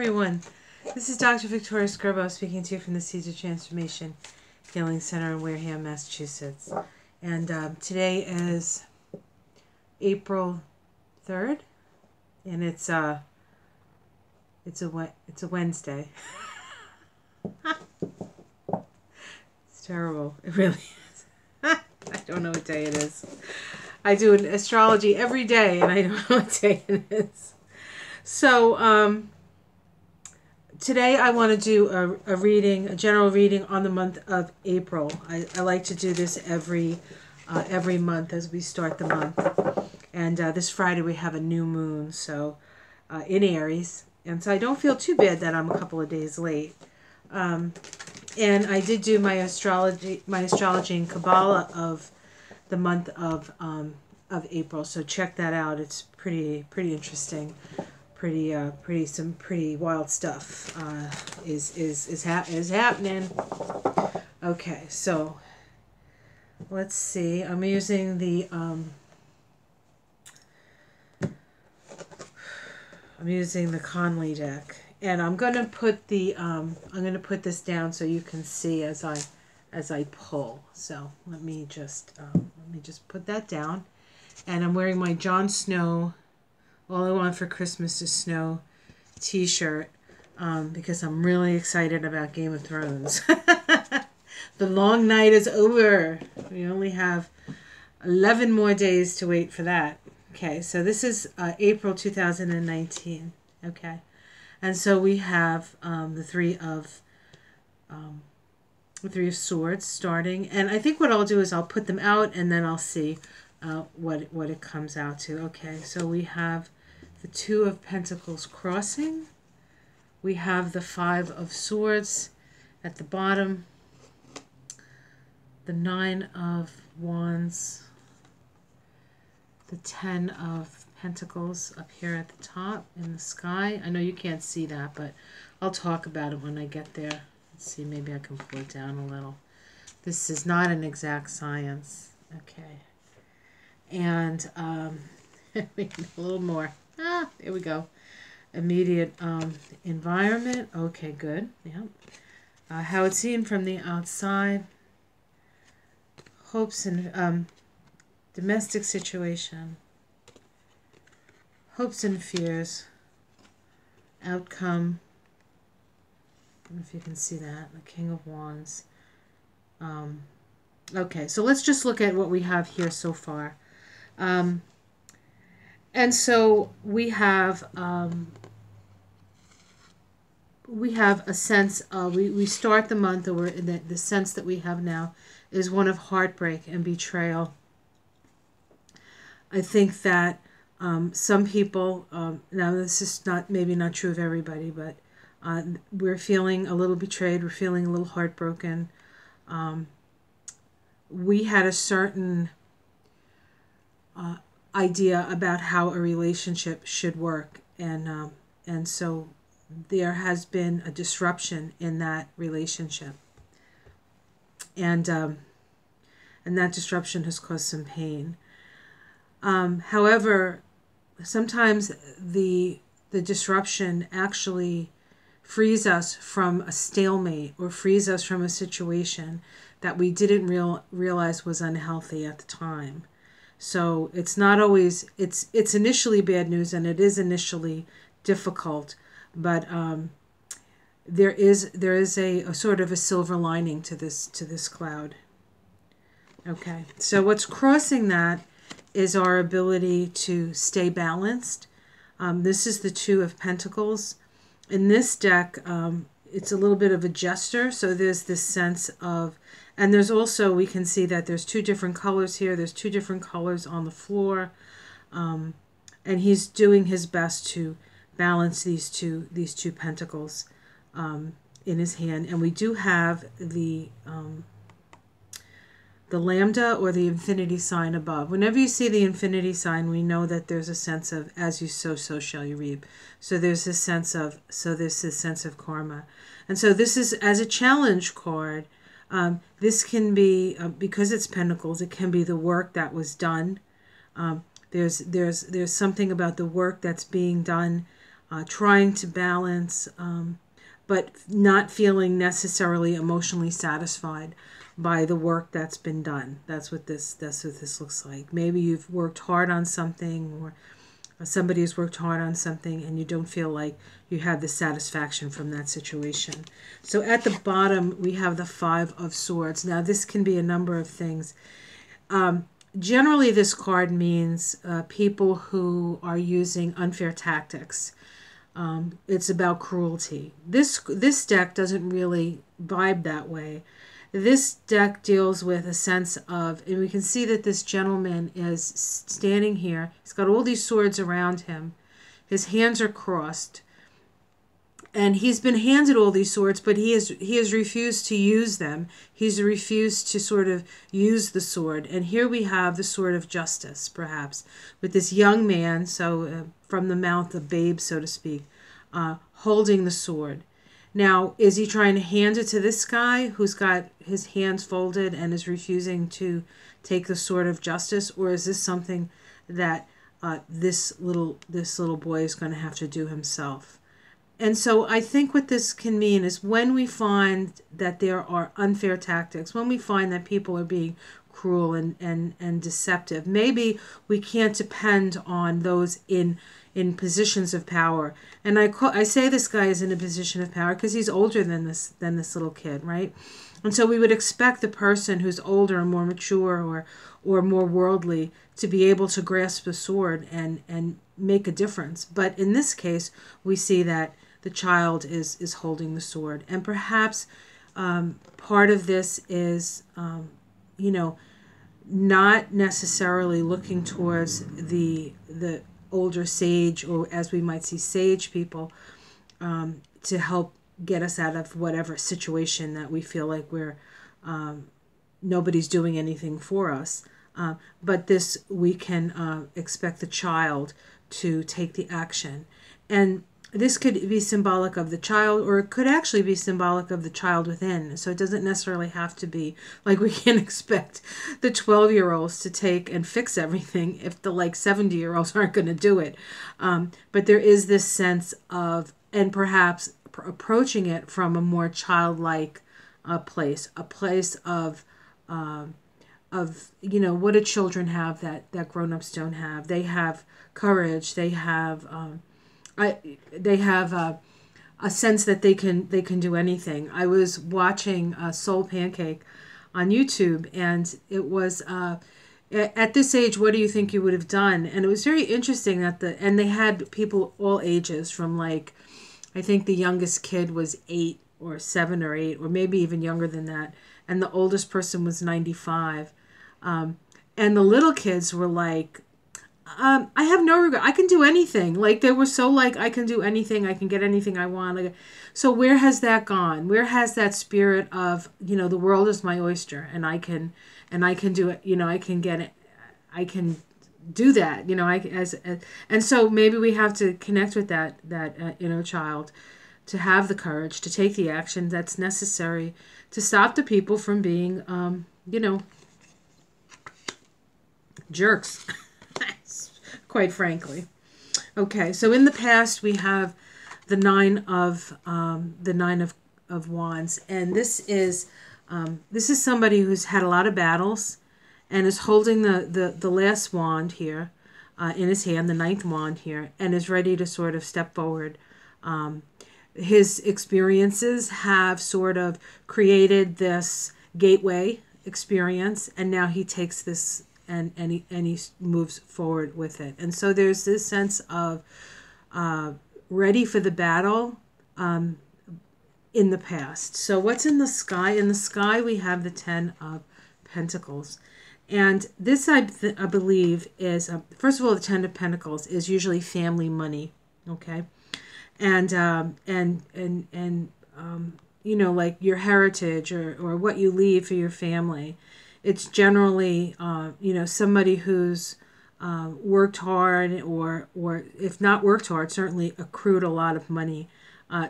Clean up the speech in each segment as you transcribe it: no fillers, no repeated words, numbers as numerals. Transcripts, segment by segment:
everyone. This is Dr. Victoria Scribo speaking to you from the Seeds of Transformation Healing Center in Wareham, Massachusetts. And today is April 3rd, and it's a Wednesday. It's terrible. It really is. I don't know what day it is. I do an astrology every day, and I don't know what day it is. So, today I want to do a reading, a general reading on the month of April. I like to do this every month as we start the month. And this Friday we have a new moon, so in Aries. And so I don't feel too bad that I'm a couple of days late. And I did do my astrology and Kabbalah of the month of April. So check that out. It's pretty interesting. Some pretty wild stuff is happening. Okay, so let's see. I'm using the Connolly deck, and I'm gonna put this down so you can see as I pull. So let me just put that down, and I'm wearing my Jon Snow All I Want for Christmas is Snow t-shirt because I'm really excited about Game of Thrones. The long night is over. We only have 11 more days to wait for that. Okay, so this is April 2019. Okay, and so we have the Three of Swords starting, and I think what I'll do is I'll put them out and then I'll see what it comes out to. Okay, so we have the Two of Pentacles crossing. We have the Five of Swords at the bottom. The Nine of Wands. The Ten of Pentacles up here at the top in the sky. I know you can't see that, but I'll talk about it when I get there. Let's see, maybe I can pull it down a little. This is not an exact science. Okay. And maybe a little more. There we go. Immediate environment. Okay, good. Yep. How it's seen from the outside. Hopes and domestic situation. Hopes and fears. Outcome. I don't know if you can see that. The King of Wands. Okay, so let's just look at what we have here so far. And so we have a sense of, we start the month, or the sense that we have now is one of heartbreak and betrayal. I think that some people, now this is maybe not true of everybody, but we're feeling a little betrayed, we're feeling a little heartbroken. We had a certain idea about how a relationship should work, and so there has been a disruption in that relationship, and that disruption has caused some pain. However, sometimes the disruption actually frees us from a stalemate, or frees us from a situation that we didn't realize was unhealthy at the time. So it's not always, it's initially bad news, and it is initially difficult, but there is a sort of a silver lining to this cloud. Okay, so what's crossing that is our ability to stay balanced. This is the Two of Pentacles. In this deck, it's a little bit of a jester, so there's this sense of, and there's also, we can see that there's two different colors here. There's two different colors on the floor. And he's doing his best to balance these two pentacles in his hand. And we do have the lambda, or the infinity sign above. Whenever you see the infinity sign, we know that there's a sense of, as you sow, so shall you reap. So there's this sense of, karma. And so this is, as a challenge card, this can be, because it's pentacles, it can be the work that was done. There's something about the work that's being done trying to balance, but not feeling necessarily emotionally satisfied by the work that's been done. That's what this looks like. Maybe you've worked hard on something, or somebody has worked hard on something, and you don't feel like you had the satisfaction from that situation. So at the bottom, we have the Five of Swords. Now, this can be a number of things. Generally, this card means people who are using unfair tactics. It's about cruelty. This deck doesn't really vibe that way. This deck deals with a sense of, and we can see that this gentleman is standing here. He's got all these swords around him. His hands are crossed. And he's been handed all these swords, but he has refused to use them. He's refused to sort of use the sword. And here we have the sword of justice, perhaps, with this young man, so from the mouth of babes, so to speak, holding the sword. Now, is he trying to hand it to this guy who's got his hands folded and is refusing to take the sword of justice, or is this something that this little boy is going to have to do himself? And so I think what this can mean is when we find that there are unfair tactics, when we find that people are being cruel and deceptive, maybe we can't depend on those in positions of power. And I say this guy is in a position of power because he's older than this little kid, right? And so we would expect the person who's older and more mature or more worldly to be able to grasp the sword and make a difference. But in this case, we see that the child is holding the sword. And perhaps part of this is, not necessarily looking towards the older sage, or as we might see, sage people, to help get us out of whatever situation that we feel like nobody's doing anything for us. But this, we can expect the child to take the action. And this could be symbolic of the child, or it could actually be symbolic of the child within. So it doesn't necessarily have to be like we can't expect the 12-year-olds to take and fix everything if the 70-year-olds aren't going to do it. But there is this sense of, and perhaps approaching it from a more childlike place, a place of what do children have that grown-ups don't have? They have courage. They have a sense that they can do anything. I was watching Soul Pancake on YouTube, and it was at this age, what do you think you would have done? And it was very interesting and they had people all ages from I think the youngest kid was 8 or 7 or 8, or maybe even younger than that, and the oldest person was 95, and the little kids were like, I have no regret. I can do anything. They were so I can do anything. I can get anything I want. So where has that gone? Where has that spirit of, the world is my oyster, and I can do it. I can get it. I can do that. And so maybe we have to connect with that inner child to have the courage to take the action that's necessary to stop the people from being, jerks. Quite frankly. Okay, so in the past we have the Nine of Wands, and this is somebody who's had a lot of battles and is holding the last wand here in his hand, the 9th wand here, and is ready to sort of step forward. His experiences have sort of created this gateway experience, and now he takes this and he moves forward with it. And so there's this sense of ready for the battle in the past. So what's in the sky? In the sky we have the 10 of Pentacles. And this, I believe, is, first of all, the 10 of Pentacles is usually family money, okay? And your heritage or what you leave for your family. It's generally, somebody who's worked hard or if not worked hard, certainly accrued a lot of money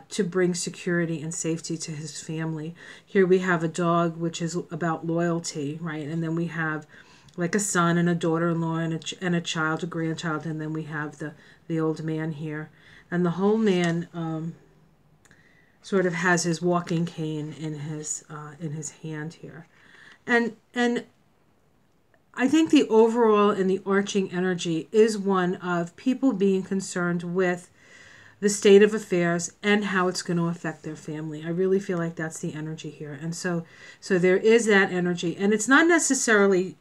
to bring security and safety to his family. Here we have a dog, which is about loyalty, right? And then we have a son and a daughter-in-law and a child, a grandchild, and then we have the old man here. And the whole man sort of has his walking cane in his hand here. And I think the overall and the arching energy is one of people being concerned with the state of affairs and how it's going to affect their family. I really feel like that's the energy here. And so there is that energy. And it's not necessarily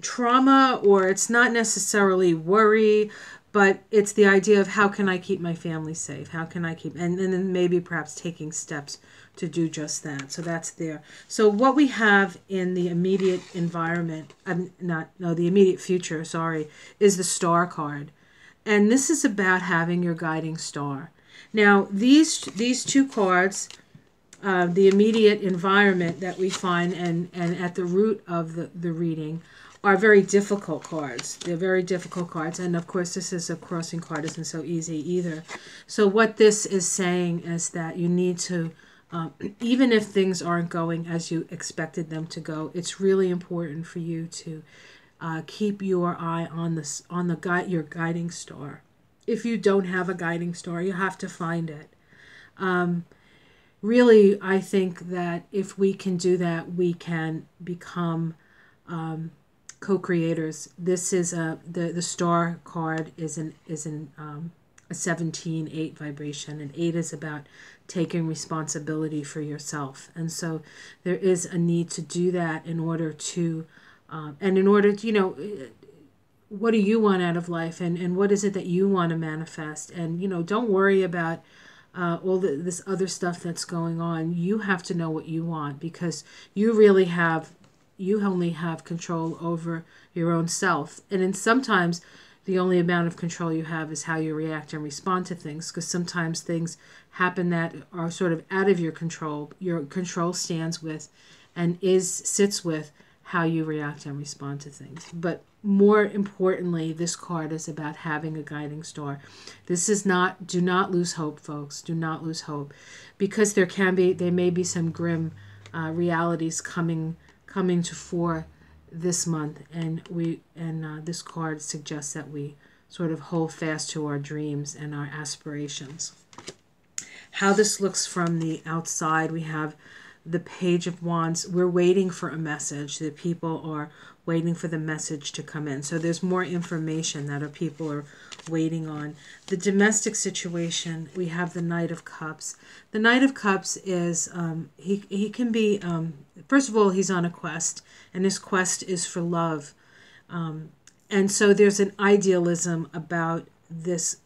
trauma, or it's not necessarily worry, but it's the idea of how can I keep my family safe? How can I keep, and then maybe perhaps taking steps to do just that. So that's there. So what we have in the immediate environment, the immediate future, sorry, is the Star card. And this is about having your guiding star. Now, these two cards, the immediate environment that we find and at the root of the reading, are very difficult cards. They're very difficult cards. And of course, this is a crossing card, isn't so easy either. So what this is saying is that you need to, even if things aren't going as you expected them to go, it's really important for you to keep your eye on your guiding star. If you don't have a guiding star, you have to find it. Really, I think that if we can do that, we can become co-creators. This is the star card is a 17-8 vibration, and 8 is about taking responsibility for yourself. And so there is a need to do that in order to what do you want out of life, and what is it that you want to manifest? And don't worry about all this other stuff that's going on. You have to know what you want, because you only have control over your own self. And then sometimes the only amount of control you have is how you react and respond to things, because sometimes things happen that are sort of out of your control. Your control stands with and sits with how you react and respond to things. But more importantly, this card is about having a guiding star. This is not, do not lose hope, folks. Do not lose hope, because there may be some grim realities coming to fore this month, and this card suggests that we sort of hold fast to our dreams and our aspirations. How this looks from the outside, we have the Page of Wands. We're waiting for a message. The people are waiting for the message to come in. So there's more information that our people are waiting on. The domestic situation, we have the Knight of Cups. The Knight of Cups is, he can be, first of all, he's on a quest, and his quest is for love. And so there's an idealism about this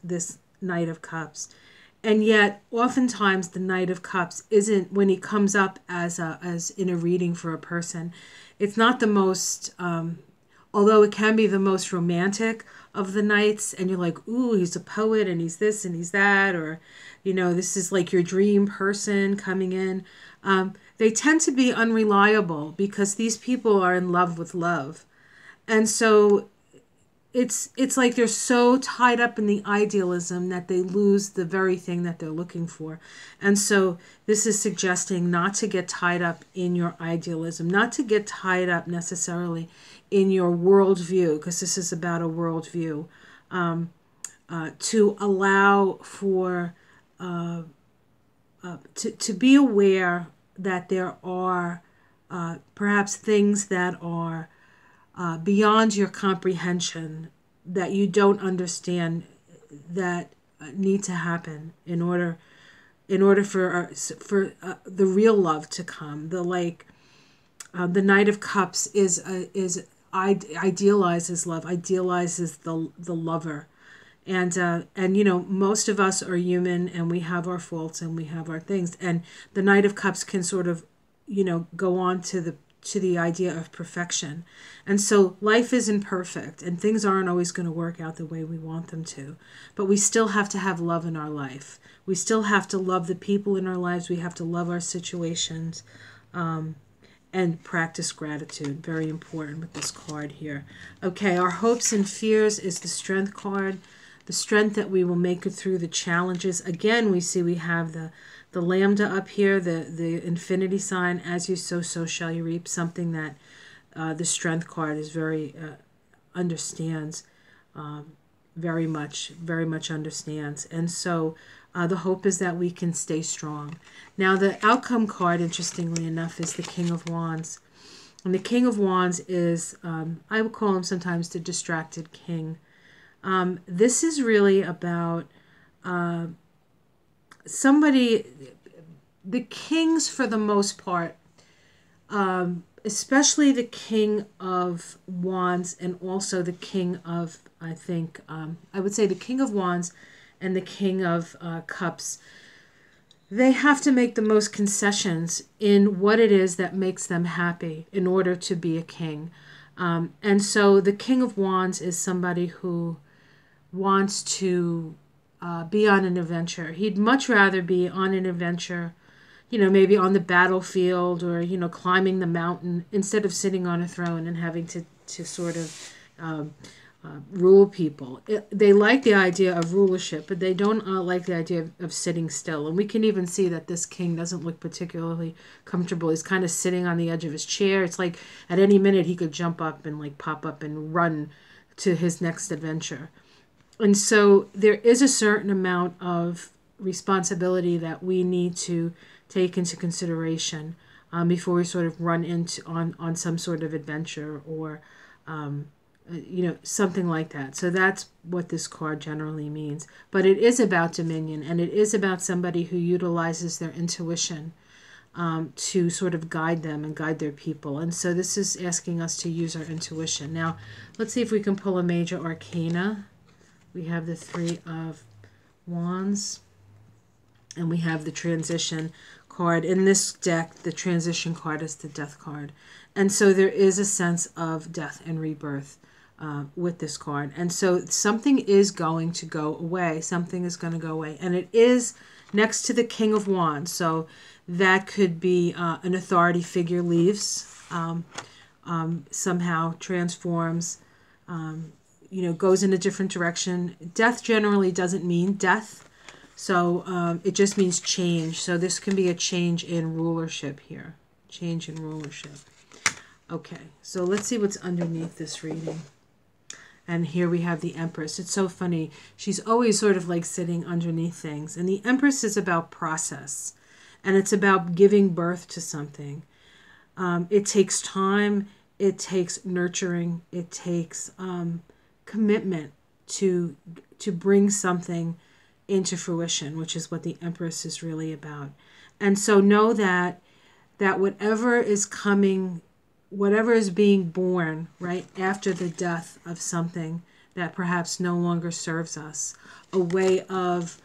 Knight of Cups. And yet, oftentimes, the Knight of Cups isn't, when he comes up as in a reading for a person, it's not the most, although it can be the most romantic of the knights, and you're like, ooh, he's a poet, and he's this, and he's that, or, this is like your dream person coming in. They tend to be unreliable, because these people are in love with love. And so it's like they're so tied up in the idealism that they lose the very thing that they're looking for. And so this is suggesting not to get tied up in your idealism, not to get tied up necessarily in your worldview, because this is about a worldview, to allow for, to be aware that there are perhaps things that are beyond your comprehension, that you don't understand, that need to happen in order for the real love to come. The Knight of Cups idealizes love, idealizes the lover, and most of us are human, and we have our faults and we have our things, and the Knight of Cups can sort of go on to the idea of perfection. And so life isn't perfect, and things aren't always going to work out the way we want them to, but we still have to have love in our life. We still have to love the people in our lives. We have to love our situations, and practice gratitude. Very important with this card here. Okay, our hopes and fears is the Strength card. The strength that we will make it through the challenges. Again, we have the lambda up here, the infinity sign. As you sow, so shall you reap. Something that the Strength card is very understands. very much understands. And so the hope is that we can stay strong. Now, the outcome card, interestingly enough, is the King of Wands. And the King of Wands is, I would call him sometimes the distracted king. This is really about somebody, the kings for the most part, especially the King of Wands and also the King of, I think, I would say the King of Wands and the King of Cups, they have to make the most concessions in what it is that makes them happy in order to be a king. And so the King of Wands is somebody who wants to be on an adventure. He'd much rather be on an adventure, maybe on the battlefield or, climbing the mountain instead of sitting on a throne and having to sort of rule people. They like the idea of rulership, but they don't like the idea of sitting still. And we can even see that this king doesn't look particularly comfortable. He's kind of sitting on the edge of his chair. It's like at any minute he could jump up and like pop up and run to his next adventure. And so there is a certain amount of responsibility that we need to take into consideration before we sort of run into on some sort of adventure or something like that. So that's what this card generally means. But it is about dominion, and it is about somebody who utilizes their intuition to sort of guide them and guide their people. And so this is asking us to use our intuition. Now, let's see if we can pull a major arcana. We have the Three of Wands, and we have the transition card. In this deck, the transition card is the Death card. And so there is a sense of death and rebirth with this card. And so something is going to go away. Something is going to go away. And it is next to the King of Wands. So that could be an authority figure leaves, somehow transforms, goes in a different direction. Death generally doesn't mean death. So it just means change. So this can be a change in rulership here. Change in rulership. Okay, so let's see what's underneath this reading. And here we have the Empress. It's so funny. She's always sort of like sitting underneath things. And the Empress is about process. And it's about giving birth to something. It takes time. It takes nurturing. It takes commitment to bring something into fruition, which is what the Empress is really about. And so know that whatever is coming, whatever is being born right after the death of something that perhaps no longer serves us, a way of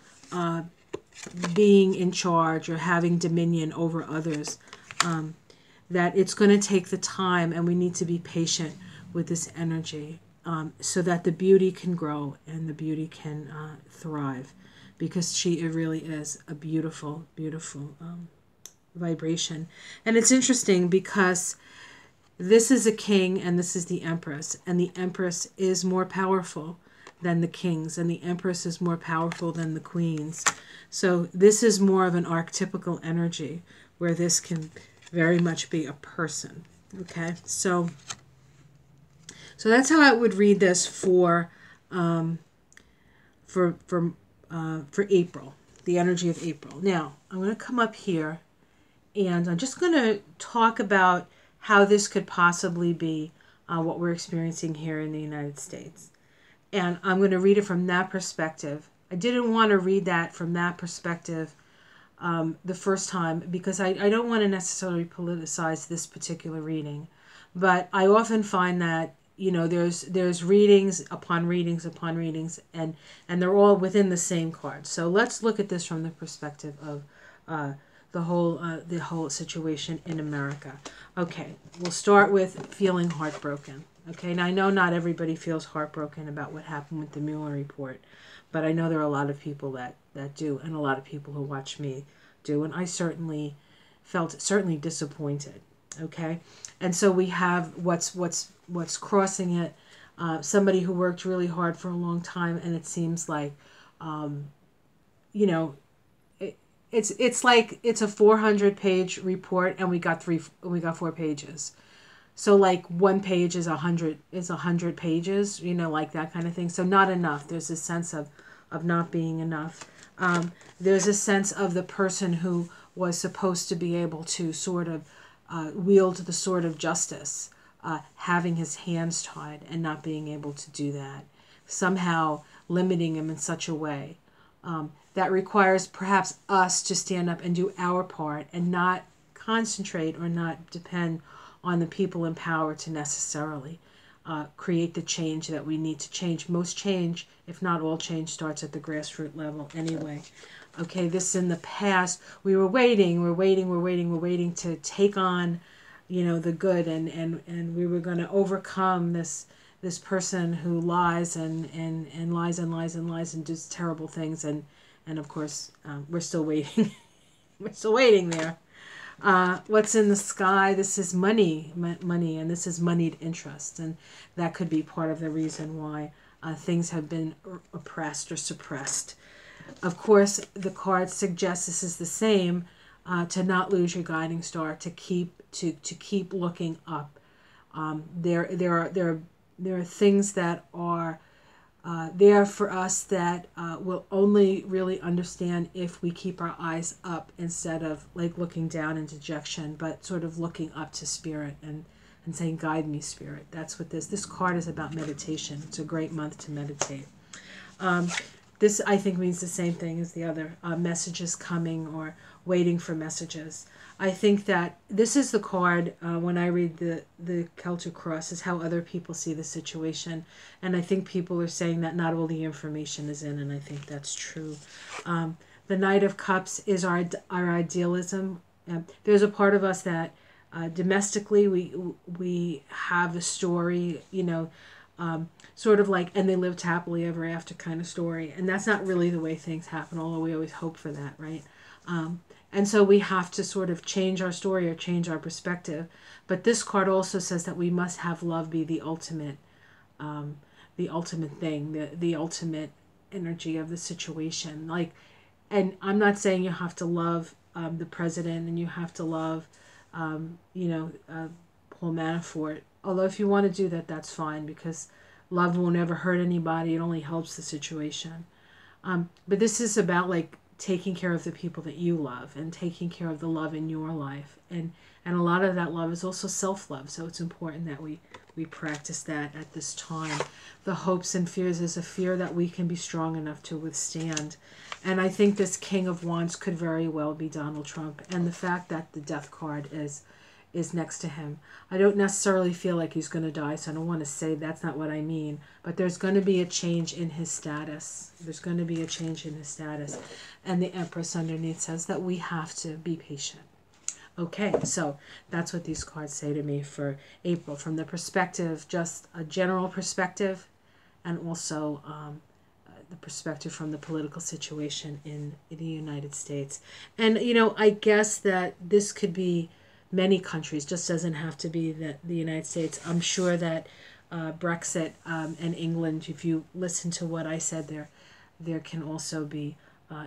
being in charge or having dominion over others, that it's going to take the time, and we need to be patient with this energy so that the beauty can grow and the beauty can thrive, because it really is a beautiful, beautiful vibration. And it's interesting because this is a king and this is the Empress, and the Empress is more powerful than the kings, and the Empress is more powerful than the queens. So this is more of an archetypical energy where this can very much be a person. Okay, so that's how I would read this for April, the energy of April. Now I'm going to come up here, and I'm just going to talk about how this could possibly be what we're experiencing here in the United States. And I'm going to read it from that perspective. I didn't want to read that from that perspective the first time because I don't want to necessarily politicize this particular reading. But I often find that, there's readings upon readings upon readings, and they're all within the same card. So let's look at this from the perspective of the whole situation in America. Okay, we'll start with feeling heartbroken. Okay, now I know not everybody feels heartbroken about what happened with the Mueller report, but I know there are a lot of people that do, and a lot of people who watch me do, and I certainly felt disappointed. Okay, and so we have what's crossing it, somebody who worked really hard for a long time, and it seems like, it's like it's a 400-page report, and we got 4 pages. So like one page is 100 pages, you know, like that kind of thing. So not enough. There's a sense of not being enough. There's a sense of the person who was supposed to be able to sort of wield the sword of justice, having his hands tied and not being able to do that, somehow limiting him in such a way that requires perhaps us to stand up and do our part and not concentrate or not depend on the people in power to necessarily create the change that we need to change. Most change, if not all change, starts at the grassroots level anyway. Okay, this in the past, we were waiting to take on, you know, the good, and we were going to overcome this person who lies and lies and lies and lies and does terrible things, and of course we're still waiting. We're still waiting there. What's in the sky? This is money, and this is moneyed interest, and that could be part of the reason why things have been oppressed or suppressed. Of course, the card suggests this is the same, to not lose your guiding star, to keep looking up. There are things that are there for us that we'll only really understand if we keep our eyes up instead of like looking down in dejection, but sort of looking up to spirit and saying, guide me, spirit. That's what this card is about, meditation. It's a great month to meditate. This, I think, means the same thing as the other, messages coming or waiting for messages. I think that this is the card, when I read the Celtic Cross, is how other people see the situation. And I think people are saying that not all the information is in, and I think that's true. The Knight of Cups is our idealism. There's a part of us that domestically we have a story, you know, sort of like, and they lived happily ever after kind of story. And that's not really the way things happen, although we always hope for that, right? And so we have to sort of change our story or change our perspective. But this card also says that we must have love be the ultimate thing, the ultimate energy of the situation. Like, and I'm not saying you have to love the president and you have to love, Paul Manafort. Although if you want to do that, that's fine, because love will never hurt anybody. It only helps the situation. But this is about like taking care of the people that you love and taking care of the love in your life. And a lot of that love is also self-love. So it's important that we practice that at this time. The hopes and fears is a fear that we can be strong enough to withstand. And I think this King of Wands could very well be Donald Trump. And the fact that the Death card is next to him. I don't necessarily feel like he's going to die, so I don't want to say that's not what I mean. But there's going to be a change in his status. There's going to be a change in his status. And the Empress underneath says that we have to be patient. Okay, so that's what these cards say to me for April, from the perspective, just a general perspective, and also the perspective from the political situation in the United States. And, I guess that this could be many countries, just doesn't have to be the United States. I'm sure that Brexit and England, if you listen to what I said there can also be,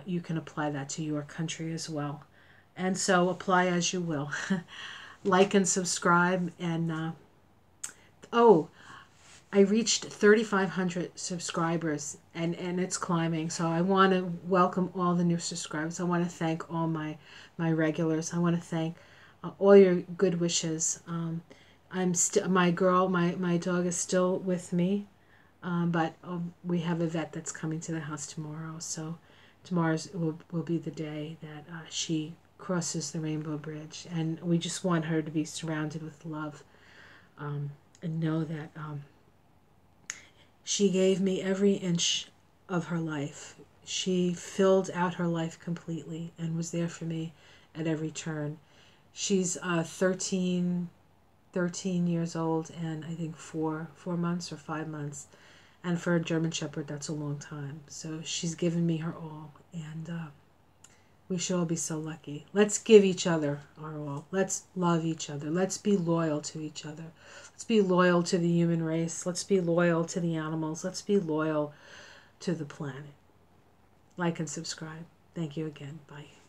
you can apply that to your country as well. And so apply as you will. Like and subscribe. And, I reached 3,500 subscribers, and it's climbing. So I want to welcome all the new subscribers. I want to thank all my regulars. I want to thank all your good wishes. I'm still, my dog is still with me, but we have a vet that's coming to the house tomorrow. So tomorrow will be the day that she crosses the Rainbow Bridge, and we just want her to be surrounded with love, and know that she gave me every inch of her life. She filled out her life completely and was there for me at every turn. She's 13 years old, and I think 4 months or 5 months. And for a German Shepherd, that's a long time. So she's given me her all, and we should all be so lucky. Let's give each other our all. Let's love each other. Let's be loyal to each other. Let's be loyal to the human race. Let's be loyal to the animals. Let's be loyal to the planet. Like and subscribe. Thank you again. Bye.